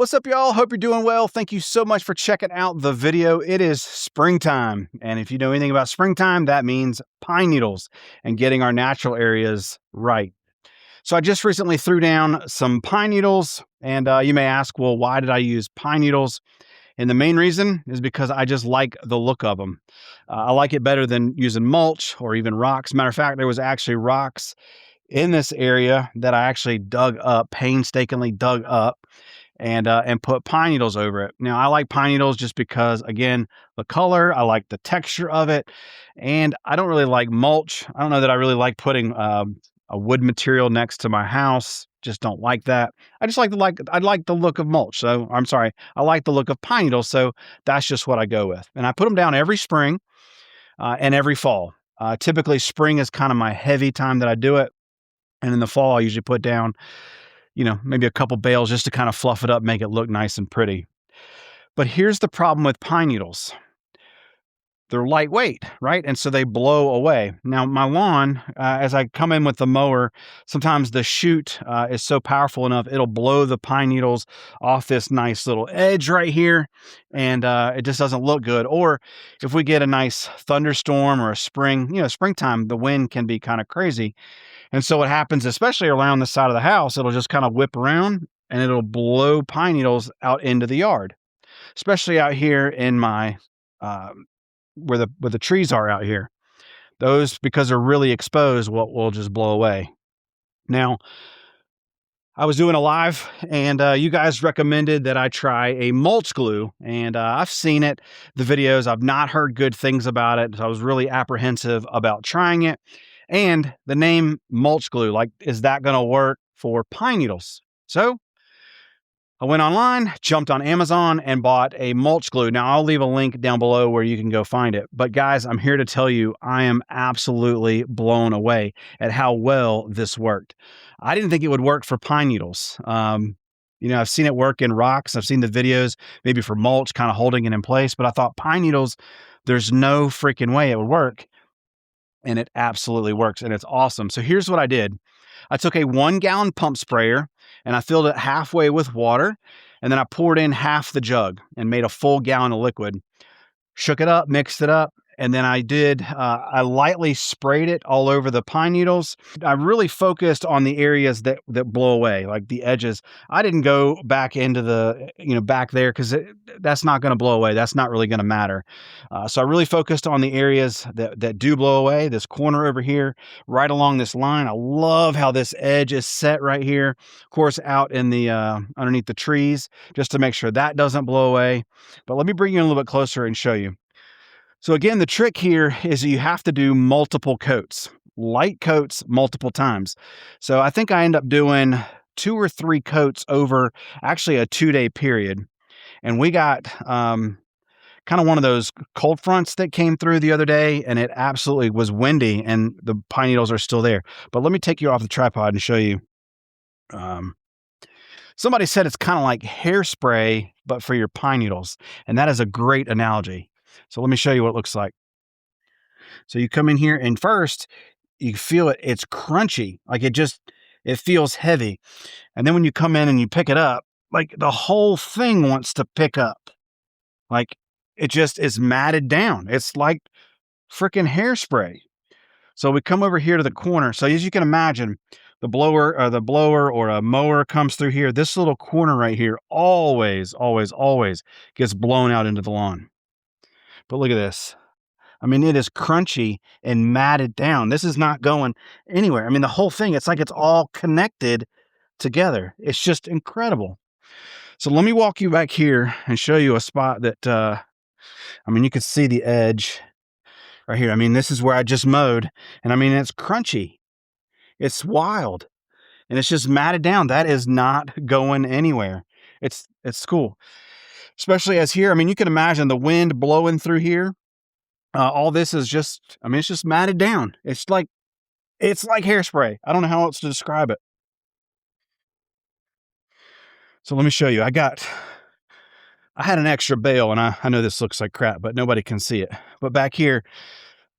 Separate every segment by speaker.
Speaker 1: What's up, y'all? Hope you're doing well. Thank you so much for checking out the video. It is springtime. And if you know anything about springtime, that means pine needles and getting our natural areas right. So I just recently threw down some pine needles. And you may ask, well, why did I use pine needles? And the main reason is because I just like the look of them. I like it better than using mulch or even rocks. Matter of fact, there was actually rocks in this area that I actually dug up, painstakingly dug up, and put pine needles over it. Now, I like pine needles just because, again, the color, I like the texture of it, and I don't really like mulch. I don't know that I really like putting a wood material next to my house. Just don't like that. I just I like the look of mulch. So I'm sorry, I like the look of pine needles. So that's just what I go with, and I put them down every spring and every fall. Typically, spring is kind of my heavy time that I do it. And in the fall, I usually put down, maybe a couple bales just to kind of fluff it up, make it look nice and pretty. But here's the problem with pine needles. They're lightweight, right? And so they blow away. Now, my lawn, as I come in with the mower, sometimes the chute is so powerful enough, it'll blow the pine needles off this nice little edge right here, and it just doesn't look good. Or if we get a nice thunderstorm or a springtime, the wind can be kind of crazy. And so what happens, especially around the side of the house, it'll just kind of whip around and it'll blow pine needles out into the yard, especially out here in my where the trees are out here. Those, because they're really exposed, will just blow away. Now, I was doing a live, and you guys recommended that I try a mulch glue, and I've seen it, the videos. I've not heard good things about it, so I was really apprehensive about trying it. And the name mulch glue, like, is that going to work for pine needles? So I went online, jumped on Amazon, and bought a mulch glue. Now, I'll leave a link down below where you can go find it. But guys, I'm here to tell you, I am absolutely blown away at how well this worked. I didn't think it would work for pine needles. I've seen it work in rocks. I've seen the videos, maybe for mulch, kind of holding it in place. But I thought pine needles, there's no freaking way it would work. And it absolutely works, and it's awesome. So here's what I did. I took a 1-gallon pump sprayer and I filled it halfway with water, and then I poured in half the jug and made a full gallon of liquid. Shook it up, mixed it up, and then I lightly sprayed it all over the pine needles. I really focused on the areas that blow away, like the edges. I didn't go back into back there, because that's not going to blow away. That's not really going to matter. So I really focused on the areas that do blow away. This corner over here, right along this line. I love how this edge is set right here. Of course, out in the underneath the trees, just to make sure that doesn't blow away. But let me bring you in a little bit closer and show you. So again, the trick here is you have to do multiple coats, light coats multiple times. So I think I end up doing 2 or 3 coats over actually a 2-day period. And we got kind of one of those cold fronts that came through the other day, and it absolutely was windy, and the pine needles are still there. But let me take you off the tripod and show you. Somebody said it's kind of like hairspray, but for your pine needles. And that is a great analogy. So let me show you what it looks like. So you come in here, and first you feel it. It's crunchy. Like it feels heavy. And then when you come in and you pick it up, like the whole thing wants to pick up. Like it just is matted down. It's like freaking hairspray. So we come over here to the corner. So as you can imagine, the blower or a mower comes through here. This little corner right here always, always, always gets blown out into the lawn. But look at this. I mean, it is crunchy and matted down. This is not going anywhere. I mean, the whole thing, it's like it's all connected together. It's just incredible. So let me walk you back here and show you a spot that, you can see the edge right here. I mean, this is where I just mowed, and I mean, it's crunchy. It's wild, and it's just matted down. That is not going anywhere. It's cool. Especially as here, I mean, you can imagine the wind blowing through here. All this is just, it's just matted down. It's like hairspray. I don't know how else to describe it. So let me show you. I had an extra bale, and I know this looks like crap, but nobody can see it. But back here,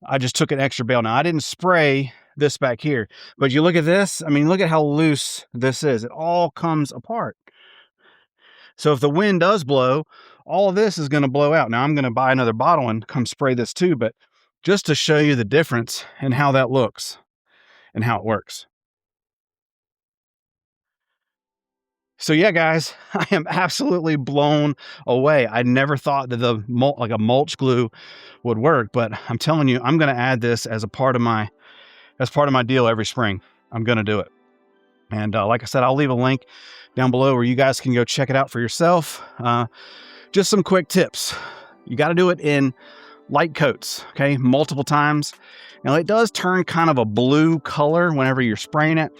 Speaker 1: I just took an extra bale. Now, I didn't spray this back here, but you look at this. I mean, look at how loose this is. It all comes apart. So if the wind does blow, all of this is going to blow out. Now I'm going to buy another bottle and come spray this too, but just to show you the difference and how that looks and how it works. So yeah, guys, I am absolutely blown away. I never thought that like a mulch glue would work, but I'm telling you, I'm going to add this as part of my deal every spring. I'm going to do it. And like I said, I'll leave a link down below where you guys can go check it out for yourself. Just some quick tips. You got to do it in light coats, okay, multiple times. Now it does turn kind of a blue color whenever you're spraying it.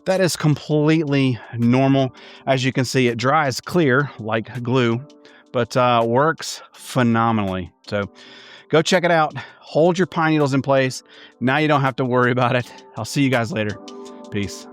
Speaker 1: That is completely normal. As you can see, it dries clear like glue, but works phenomenally. So go check it out. Hold your pine needles in place. Now you don't have to worry about it. I'll see you guys later. Peace.